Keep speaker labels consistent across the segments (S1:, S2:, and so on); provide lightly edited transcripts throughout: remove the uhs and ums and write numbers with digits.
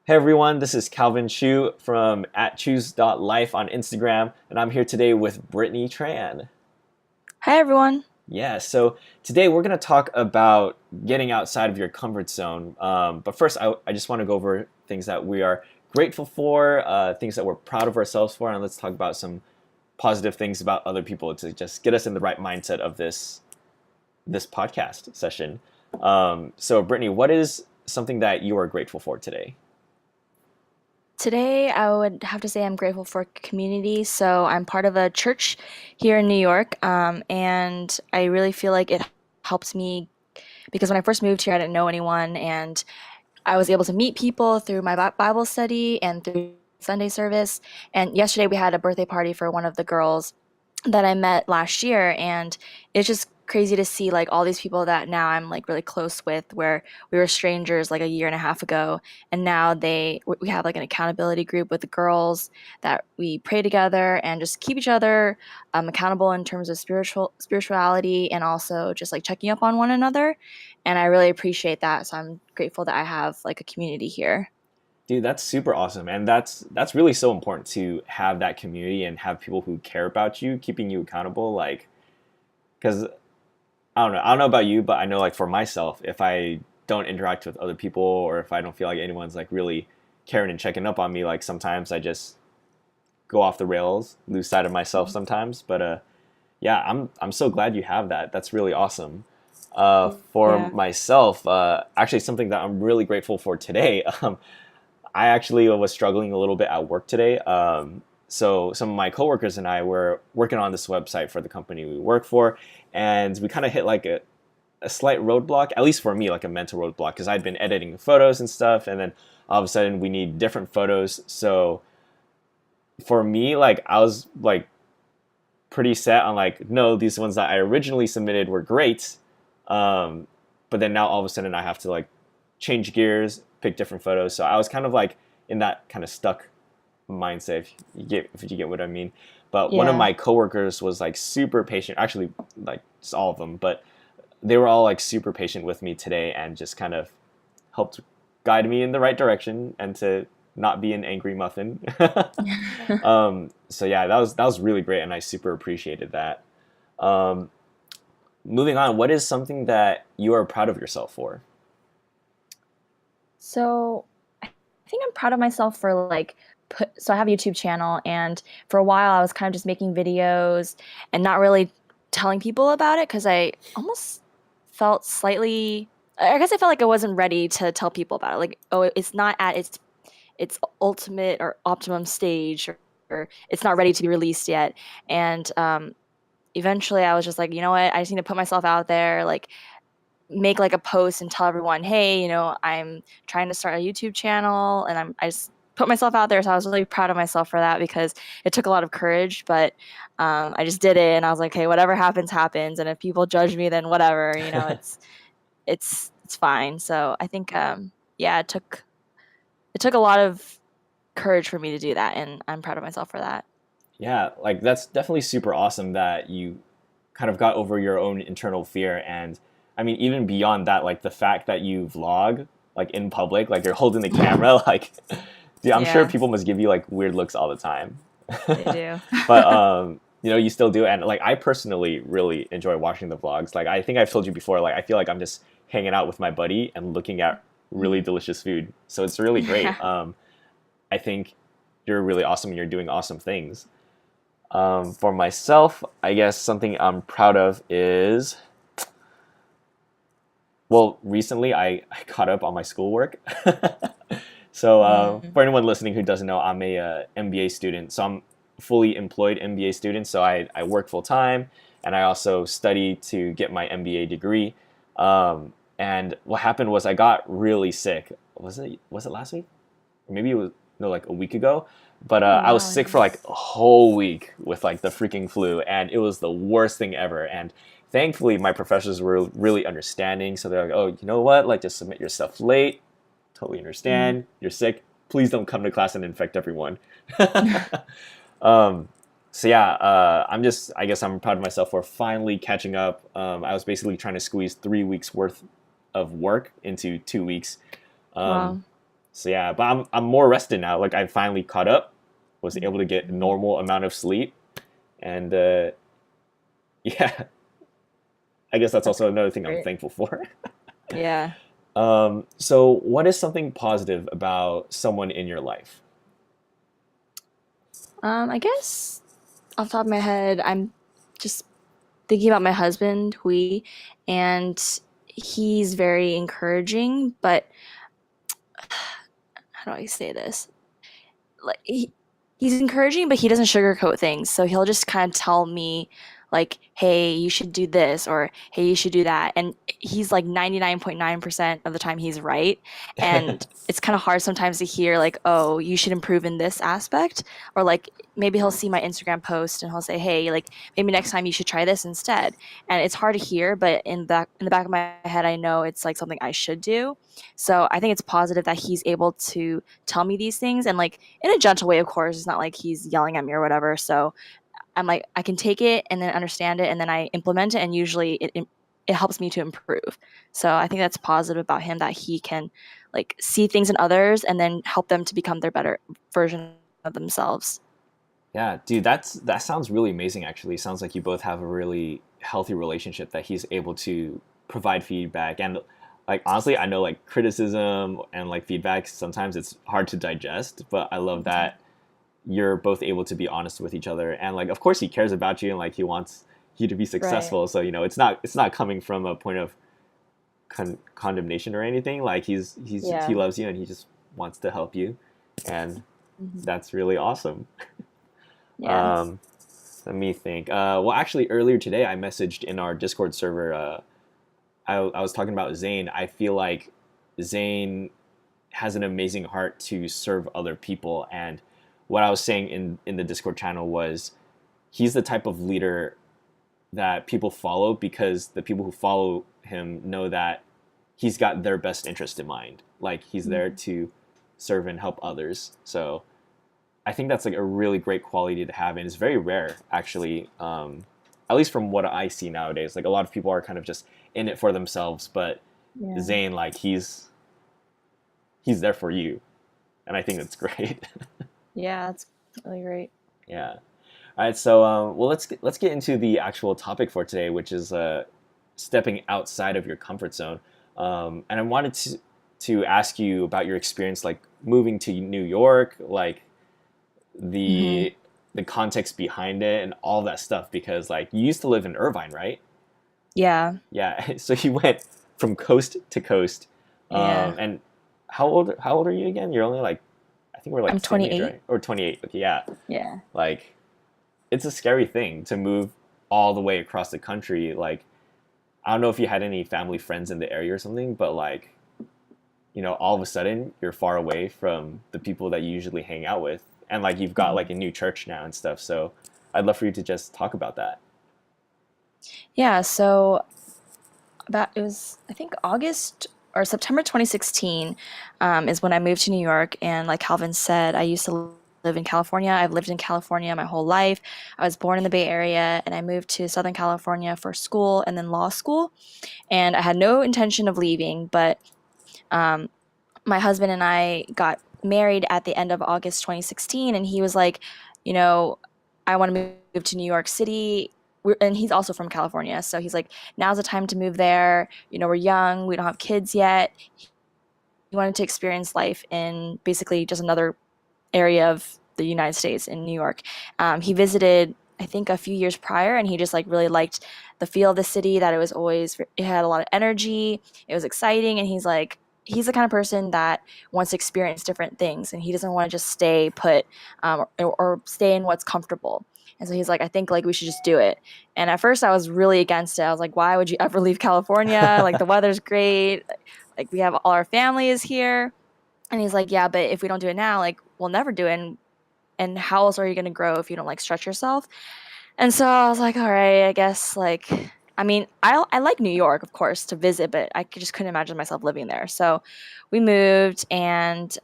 S1: Hey everyone, this is Calvin Chu from @choose.life on Instagram, and I'm here today with Brittany Tran.
S2: Hi everyone.
S1: Yeah, so today we're going to talk about getting outside of your comfort zone. But first, I just want to go over things that we are grateful for, things that we're proud of ourselves for, and let's talk about some positive things about other people to just get us in the right mindset of this podcast session. So, Brittany, what is something that you are grateful for today?
S2: Today I would have to say I'm grateful for community. So I'm part of a church here in New York, and I really feel like it helps me because when I first moved here, I didn't know anyone, and I was able to meet people through my Bible study and through Sunday service. And yesterday we had a birthday party for one of the girls that I met last year, and it's just crazy to see like all these people that now I'm like really close with, where we were strangers like a year and a half ago, and now we have like an accountability group with the girls that we pray together and just keep each other accountable in terms of spirituality and also just like checking up on one another, and I really appreciate that. So I'm grateful that I have like a community here.
S1: Dude, that's super awesome, and that's really so important to have that community and have people who care about you, keeping you accountable. Like, because I don't know about you, but I know like for myself, if I don't interact with other people or if I don't feel like anyone's like really caring and checking up on me, like sometimes I just go off the rails, lose sight of myself sometimes. But yeah, I'm so glad you have that. That's really awesome. For
S2: Yeah.
S1: myself, actually something that I'm really grateful for today. I actually was struggling a little bit at work today. So some of my coworkers and I were working on this website for the company we work for, and we kind of hit like a slight roadblock, at least for me, like a mental roadblock, because I'd been editing photos and stuff, and then all of a sudden we need different photos. So for me, like I was like pretty set on like, no, these ones that I originally submitted were great, um, but then now all of a sudden I have to like change gears, pick different photos. So I was kind of like in that kind of stuck mindset, if you get what I mean. But one of
S2: Yeah.
S1: my coworkers was like super patient, actually like just all of them, but they were all like super patient with me today and just kind of helped guide me in the right direction and to not be an angry muffin. So yeah, that was really great, and I super appreciated that. Um, Moving on, what is something that you are proud of yourself for?
S2: So I think I'm proud of myself for so I have a YouTube channel, and for a while I was kind of just making videos and not really telling people about it because I almost felt slightly, I guess I felt like I wasn't ready to tell people about it. Like, oh, it's not at its ultimate or optimum stage, or it's not ready to be released yet. And eventually I was just like, you know what, I just need to put myself out there, like make like a post and tell everyone, hey, I'm trying to start a YouTube channel, and I just put myself out there. So I was really proud of myself for that because it took a lot of courage, but I just did it, and I was like, hey, whatever happens, happens, and if people judge me, then whatever, it's fine. So I think yeah, it took a lot of courage for me to do that, and I'm proud of myself for that.
S1: Yeah, like that's definitely super awesome that you kind of got over your own internal fear. And I mean, even beyond that, like the fact that you vlog like in public, like you're holding the camera, like, dude, I'm sure
S2: Yeah,
S1: people must give you like weird looks all the time.
S2: they do.
S1: But you still do. And like I personally really enjoy watching the vlogs. Like I think I've told you before, like I feel like I'm just hanging out with my buddy and looking at really
S2: Mhm.
S1: delicious food. So it's really great.
S2: Yeah.
S1: I think you're really awesome and you're doing awesome things. For myself, I guess something I'm proud of is, well, recently I caught up on my schoolwork. So
S2: Mm.
S1: for anyone listening who doesn't know, I'm a MBA student. So I'm fully employed MBA student. So I work full time, and I also study to get my MBA degree. And what happened was I got really sick. Was it last week? Or maybe it was, no, like a week ago. But
S2: Oh
S1: I was
S2: wow,
S1: sick
S2: yeah.
S1: for like a whole week with like the freaking flu, and it was the worst thing ever. And thankfully, my professors were really understanding. So they're like, "Oh, you know what? Like, just submit your stuff late. Totally
S2: Mm.
S1: understand. You're sick. Please don't come to class and infect everyone." um, so yeah, I guess I'm proud of myself for finally catching up. I was basically trying to squeeze 3 weeks worth of work into 2 weeks. Um,
S2: Wow.
S1: So yeah, but I'm more rested now. Like I finally caught up, was able to get a normal amount of sleep, and yeah, I guess that's
S2: That's
S1: also another thing I'm
S2: great.
S1: thankful for.
S2: Yeah.
S1: So what is something positive about someone in your life?
S2: I guess off the top of my head, I'm just thinking about my husband, Hui, and he's very encouraging, but how do I say this? Like he's encouraging, but he doesn't sugarcoat things. So he'll just kind of tell me like, "Hey, you should do this," or "Hey, you should do that." And he's like 99.9% of the time he's right. And it's kind of hard sometimes to hear like, "Oh, you should improve in this aspect," or like maybe he'll see my Instagram post and he'll say, "Hey, like maybe next time you should try this instead." And it's hard to hear, but in the back of my head, I know it's like something I should do. So I think it's positive that he's able to tell me these things and like in a gentle way, of course. It's not like he's yelling at me or whatever. So I'm like, I can take it and then understand it and then I implement it, and usually it helps me to improve. So I think that's positive about him that he can like see things in others and then help them to become their better version of themselves.
S1: Yeah, dude, that sounds really amazing actually. Sounds like you both have a really healthy relationship that he's able to provide feedback and like honestly, I know like criticism and like feedback sometimes it's hard to digest, but I love
S2: Mhm.
S1: that you're both able to be honest with each other and like of course he cares about you and like he wants you to be
S2: Right.
S1: successful. So, it's not coming from a point of condemnation or anything. Like he
S2: Yeah.
S1: loves you and he just wants to help you and
S2: Hmm.
S1: that's really awesome.
S2: Yeah.
S1: Um, Let me think. Well, actually, earlier today, I messaged in our Discord server. I was talking about Zane. I feel like Zane has an amazing heart to serve other people. And what I was saying in the Discord channel was he's the type of leader that people follow because the people who follow him know that he's got their best interest in mind. Like he's there
S2: Mhm.
S1: to serve and help others. So I think that's like a really great quality to have, and it's very rare actually. At least from what I see nowadays, like a lot of people are kind of just in it for themselves, but
S2: Yeah.
S1: Zayn, like he's there for you, and I think that's great.
S2: Yeah, that's really great.
S1: Yeah. All right. So, well, let's get into the actual topic for today, which is stepping outside of your comfort zone. And I wanted to ask you about your experience, like moving to New York, like
S2: Hmm.
S1: the the context behind it and all that stuff because like you used to live in Irvine, right?
S2: Yeah.
S1: Yeah. So you went from coast to coast.
S2: Yeah.
S1: And how old are you again? You're only like I think we're like
S2: I'm
S1: the same age,
S2: 28.
S1: right? Or 28. Okay, yeah.
S2: Yeah.
S1: Like it's a scary thing to move all the way across the country. Like I don't know if you had any family friends in the area or something, but like all of a sudden you're far away from the people that you usually hang out with, and like you've got like
S2: Mhm.
S1: a new church now and stuff. So I'd love for you to just talk about that.
S2: Yeah, so about it was I think August or September 2016 is when I moved to New York. And like Calvin said, I used to live in California. I've lived in California my whole life. I was born in the Bay Area and I moved to Southern California for school and then law school. And I had no intention of leaving, but um, my husband and I got married at the end of August 2016, and he was like, you know, I want to move to New York City. And he's also from California. So he's like, now's the time to move there. We're young, we don't have kids yet. He wanted to experience life in basically just another area of the United States in New York. He visited, I think, a few years prior, and he just like really liked the feel of the city. That it had a lot of energy. It was exciting, and he's the kind of person that wants to experience different things, and he doesn't want to just stay put or stay in what's comfortable. And so he's like, I think like we should just do it. And at first, I was really against it. I was like, why would you ever leave California? Like the weather's great. Like we have all our family is here. And he's like, yeah, but if we don't do it now, like we'll never do it. And how else are you going to grow if you don't like stretch yourself? And so I was like, all right, I guess like, I mean, I like New York, of course, to visit, but just couldn't imagine myself living there. So we moved, and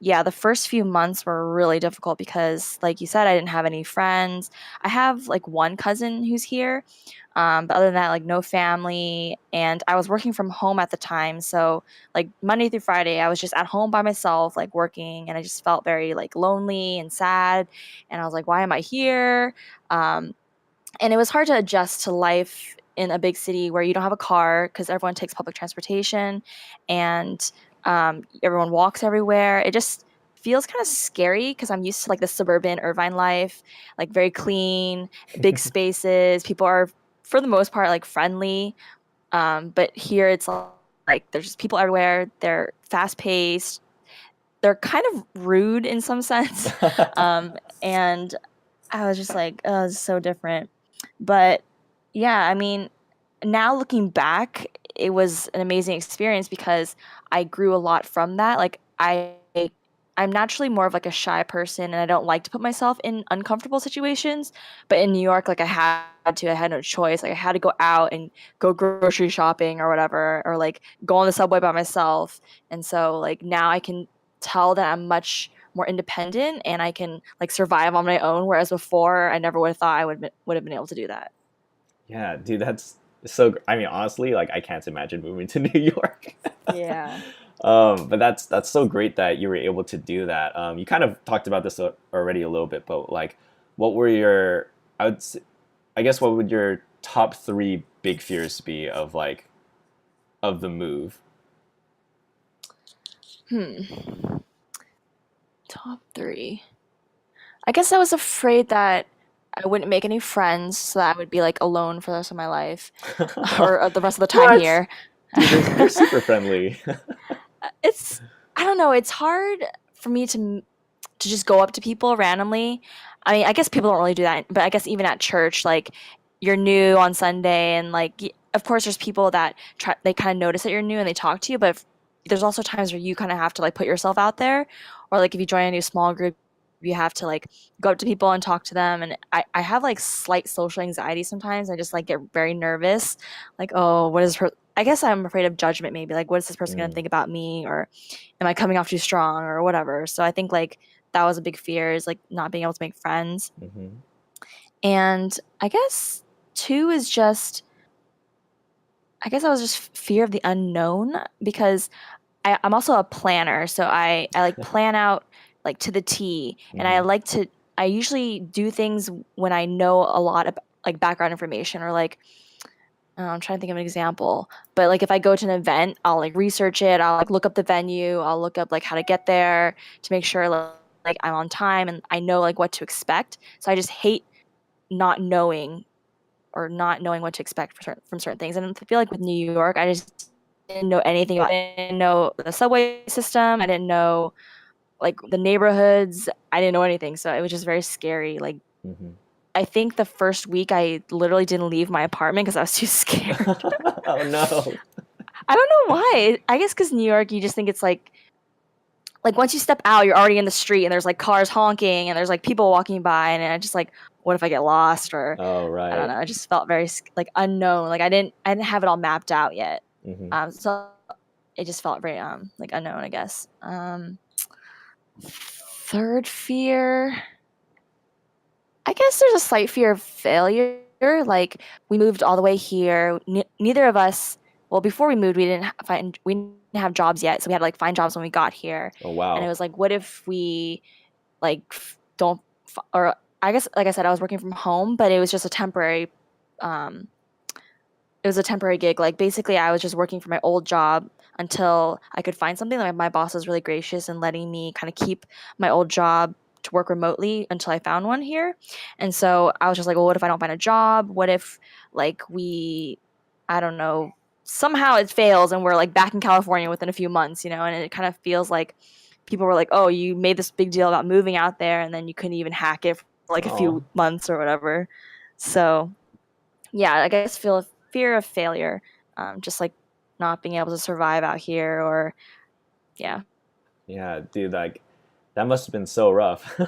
S2: yeah, the first few months were really difficult because, like you said, I didn't have any friends. I have like one cousin who's here, but other than that, like no family. And I was working from home at the time, so like Monday through Friday, I was just at home by myself, like working, and I just felt very like lonely and sad. And I was like, why am I here? Um, and it was hard to adjust to life in a big city where you don't have a car because everyone takes public transportation and everyone walks everywhere. It just feels kind of scary because I'm used to like the suburban Irvine life, like very clean, big spaces. People are, for the most part, like friendly. But here it's like there's just people everywhere. They're fast paced. They're kind of rude in some sense. And I was just like, oh, it's so different. But yeah, I mean, now looking back, it was an amazing experience because I grew a lot from that. Like I'm naturally more of like a shy person and I don't like to put myself in uncomfortable situations. But in New York, like I had no choice. Like I had to go out and go grocery shopping or whatever, or like go on the subway by myself. And so like now I can tell that I'm much more independent and I can like survive on my own. Whereas before I never would have thought I would have been able to do that.
S1: Yeah, dude, that's so. I mean, honestly, like I can't imagine moving to New York.
S2: Yeah.
S1: But that's so great that you were able to do that. You kind of talked about this already a little bit, but like, what were your? I guess what would your top three big fears be of like of the move?
S2: Hmm. Top three. I guess I was afraid that I wouldn't make any friends, so that I would be like alone for the rest of my life or the rest of the time
S1: What?
S2: here.
S1: Dude, you're super friendly.
S2: It's I don't know, it's hard for me to just go up to people randomly. I mean, I guess people don't really do that, but I guess even at church, like you're new on Sunday, and like of course there's people that they kind of notice that you're new and they talk to you, but there's also times where you kind of have to like put yourself out there, or like if you join a new small group, you have to like go up to people and talk to them. And I have like slight social anxiety sometimes. I just like get very nervous, like oh, I guess I'm afraid of judgment maybe. Like, what is this person gonna
S1: Mm,
S2: think about me? Or am I coming off too strong or whatever? So I think like that was a big fear, is like not being able to make friends.
S1: mhm.
S2: And I guess two is just I guess I was just fear of the unknown because I'm also a planner, so I like plan out like to the T, and
S1: Mhm.
S2: I usually do things when I know a lot of like background information, or like I'm trying to think of an example, but like if I go to an event, I'll like research it. I'll like look up the venue. I'll look up like how to get there to make sure like I'm on time and I know like what to expect. So I just hate not knowing or not knowing what to expect from certain things. And I feel like with New York, I just didn't know anything about it. I didn't know the subway system. I didn't know like the neighborhoods. I didn't know anything. So it was just very scary. Like
S1: Mhm.
S2: I think the first week I literally didn't leave my apartment because I was too scared.
S1: Oh no.
S2: I don't know why. I guess because New York, you just think it's like once you step out, you're already in the street and there's like cars honking and there's like people walking by, and I just like, what if I get lost? Or
S1: Oh
S2: I don't
S1: right.
S2: know. I just felt very like unknown. Like I didn't have it all mapped out yet.
S1: Mhm.
S2: So it just felt very like unknown, I guess. Third fear, I guess there's a slight fear of failure. Like we moved all the way here. Neither of us, well, before we moved, we didn't have jobs yet, so we had to like find jobs when we got here.
S1: Oh
S2: And it
S1: wow.
S2: was like, what if we like don't or I guess like I said, I was working from home, but it was just a temporary um it was a temporary gig. Like basically I was just working for my old job until I could find something. Like my boss was really gracious in letting me kind of keep my old job to work remotely until I found one here. And so I was just like, well, what if I don't find a job? What if like I don't know, somehow it fails and we're like back in California within a few months, and it kind of feels like people were like, "Oh, you made this big deal about moving out there and then you couldn't even hack it for like a
S1: Oh.
S2: few months or whatever." So yeah, I guess feel fear of failure, just like not being able to survive out here, or yeah,
S1: Yeah, dude, like that must have been so rough.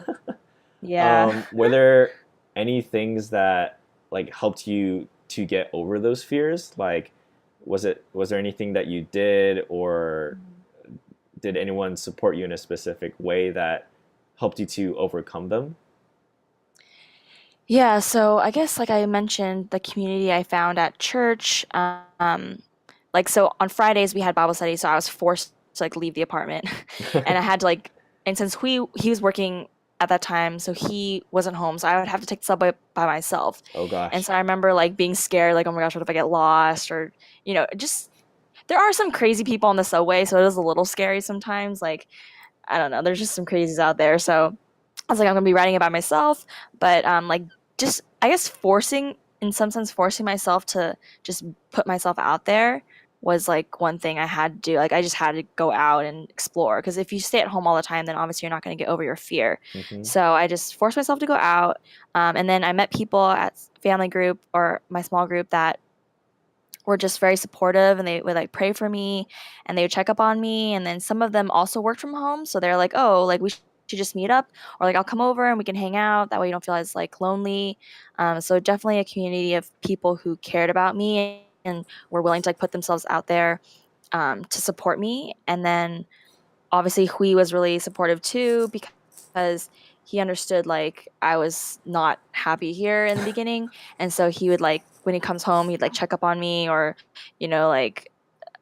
S2: yeah.
S1: Were there any things that like helped you to get over those fears? Like, was there anything that you did or did anyone support you in a specific way that helped you to overcome them?
S2: Yeah, so I guess like I mentioned, the community I found at church, like so on Fridays we had Bible study, so I was forced to like leave the apartment. And I had to like and since he was working at that time, so he wasn't home, so I would have to take the subway by myself.
S1: Oh
S2: And
S1: gosh.
S2: so I remember like being scared, like, oh my gosh, what if I get lost? Or, just there are some crazy people on the subway, so it is a little scary sometimes. Like, I don't know, there's just some crazies out there. So I was like, I'm gonna be writing it by myself, but like just I guess in some sense, forcing myself to just put myself out there was like one thing I had to do. Like I just had to go out and explore because if you stay at home all the time, then obviously you're not going to get over your fear.
S1: Hmm.
S2: So I just forced myself to go out, and then I met people at family group or my small group that were just very supportive, and they would like pray for me and they would check up on me, and then some of them also worked from home, so they're like, oh, like we should just meet up, or like I'll come over and we can hang out, that way you don't feel as like lonely. So definitely a community of people who cared about me and were willing to like put themselves out there, to support me. And then obviously Hui was really supportive too because he understood like I was not happy here in the beginning, and so he would like when he comes home he'd like check up on me, or like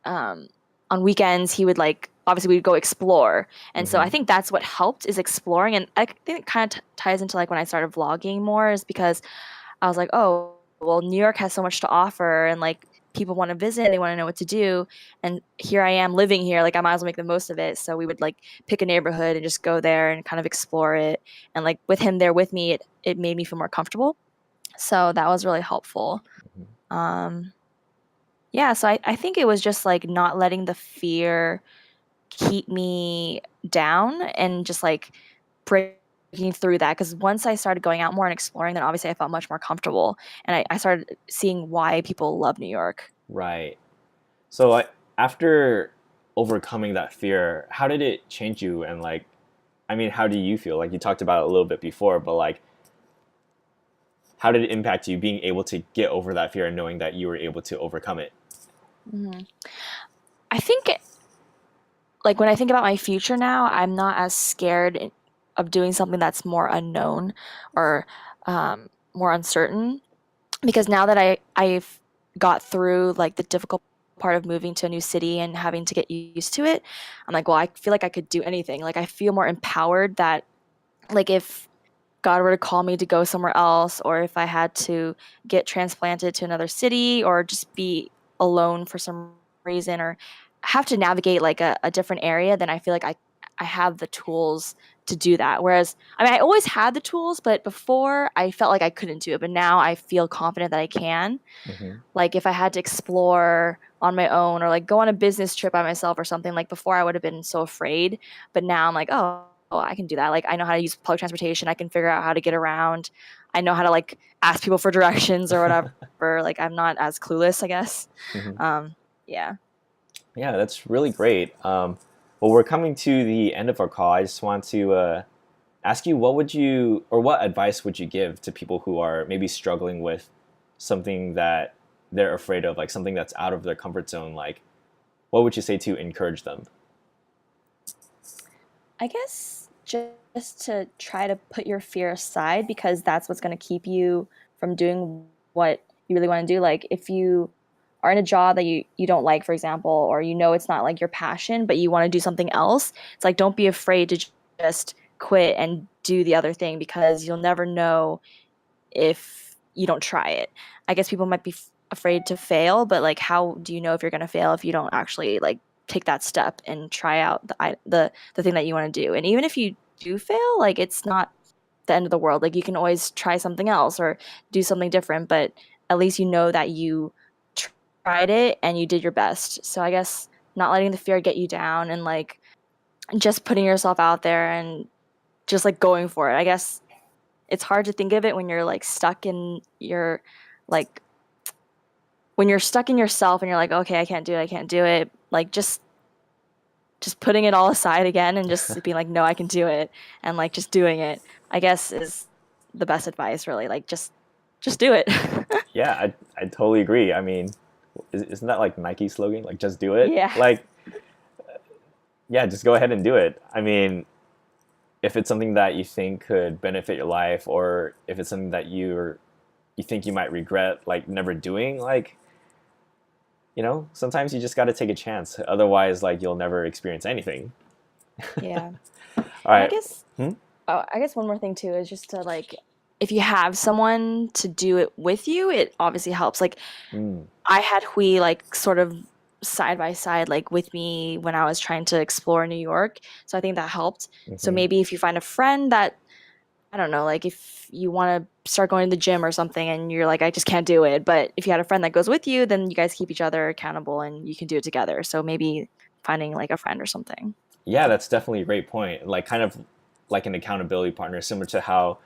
S2: um on weekends he would like obviously we'd go explore. And so I
S1: Hmm.
S2: think that's what helped is exploring, and I think it kind of ties into like when I started vlogging more is because I was like, oh, well, New York has so much to offer, and like people want to visit, they want to know what to do. And here I am living here, like I might as well make the most of it. So we would like pick a neighborhood and just go there and kind of explore it. And like with him there with me, it made me feel more comfortable. So that was really helpful. Um, yeah, so I think it was just like not letting the fear keep me down and just like breaking through that. Because once I started going out more and exploring, then obviously I felt much more comfortable. And I started seeing why people love New York.
S1: Right. So after overcoming that fear, how did it change you? And like, I mean, how do you feel? Like you talked about it a little bit before, but like, how did it impact you being able to get over that fear and knowing that you were able to overcome it?
S2: Mhm. I think, like, when I think about my future now, I'm not as scared of doing something that's more unknown or more uncertain, because now that I've got through like the difficult part of moving to a new city and having to get used to it, I'm like, well, I feel like I could do anything. Like I feel more empowered that like if God were to call me to go somewhere else, or if I had to get transplanted to another city, or just be alone for some reason, or have to navigate like a different area, then I feel like I have the tools to do that. Whereas, I mean, I always had the tools, but before I felt like I couldn't do it. But now I feel confident that I can.
S1: Hmm.
S2: Like if I had to explore on my own or like go on a business trip by myself or something, like before I would have been so afraid, but now I'm like, oh, I can do that. Like I know how to use public transportation, I can figure out how to get around, I know how to like ask people for directions or whatever. Like I'm not as clueless, I guess.
S1: Hmm.
S2: um yeah.
S1: Yeah, that's really great. Well, we're coming to the end of our call. I just want to ask you, what would you, or what advice would you give to people who are maybe struggling with something that they're afraid of, like something that's out of their comfort zone? Like, what would you say to encourage them?
S2: I guess just to try to put your fear aside, because that's what's going to keep you from doing what you really want to do. Like if you are in a job that you don't like, for example, or it's not like your passion, but you want to do something else, it's like don't be afraid to just quit and do the other thing, because you'll never know if you don't try it. I guess people might be afraid to fail, but like how do you know if you're going to fail if you don't actually like take that step and try out the thing that you want to do? And even if you do fail, like it's not the end of the world. Like you can always try something else or do something different, but at least you know that you tried it and you did your best. So I guess not letting the fear get you down, and like just putting yourself out there and just like going for it. I guess it's hard to think of it when you're like stuck in your like when you're stuck in yourself and you're like, okay, I can't do it. Like just putting it all aside again and just being like, no, I can do it, and like just doing it, I guess is the best advice, really. Like just do it.
S1: Yeah, I totally agree. I mean, isn't that like Nike slogan? Like, just do it.
S2: Yeah.
S1: Like, yeah, just go ahead and do it. I mean, if it's something that you think could benefit your life, or if it's something that you think you might regret like never doing, like, sometimes you just got to take a chance. Otherwise, like, you'll never experience anything.
S2: Yeah.
S1: All
S2: And I
S1: right.
S2: guess
S1: Hmm?
S2: oh, I guess one more thing too is just to like if you have someone to do it with you, it obviously helps. Like
S1: Mm.
S2: I had Hui like sort of side by side like with me when I was trying to explore New York. So I think that helped. So
S1: Hmm.
S2: maybe if you find a friend that I don't know, like if you want to start going to the gym or something and you're like I just can't do it, but if you had a friend that goes with you, then you guys keep each other accountable and you can do it together. So maybe finding like a friend or something.
S1: Yeah, that's definitely a great point. Like, kind of like an accountability partner, similar to how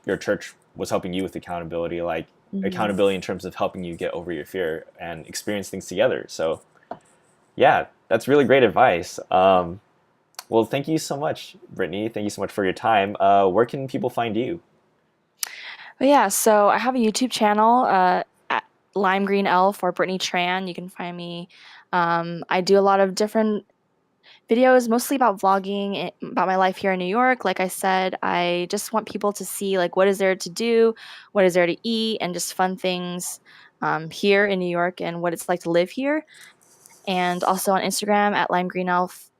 S1: your church was helping you with accountability, like
S2: Hmm.
S1: accountability in terms of helping you get over your fear and experience things together. So, yeah, that's really great advice. Well, thank you so much, Brittany. Thank you so much for your time. Where can people find you?
S2: But yeah, so I have a YouTube channel at Lime Green Elf or Brittany Tran. You can find me. I do a lot of different videos, mostly about vlogging, about my life here in New York. Like I said, I just want people to see like what is there to do, what is there to eat, and just fun things here in New York and what it's like to live here. And also on Instagram at Lime Green Elf,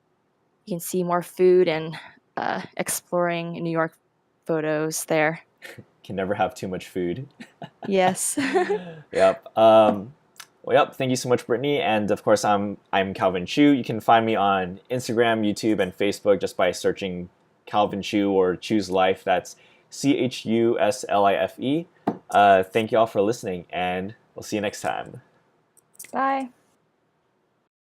S2: you can see more food and exploring New York photos there.
S1: Can never have too much food.
S2: Yes.
S1: Yep. Well, yep. Thank you so much, Brittany. And of course, I'm Calvin Chu. You can find me on Instagram, YouTube, and Facebook just by searching Calvin Chu or Choose Life. That's CHUSLIFE. Thank you all for listening, and we'll see you next time.
S2: Bye.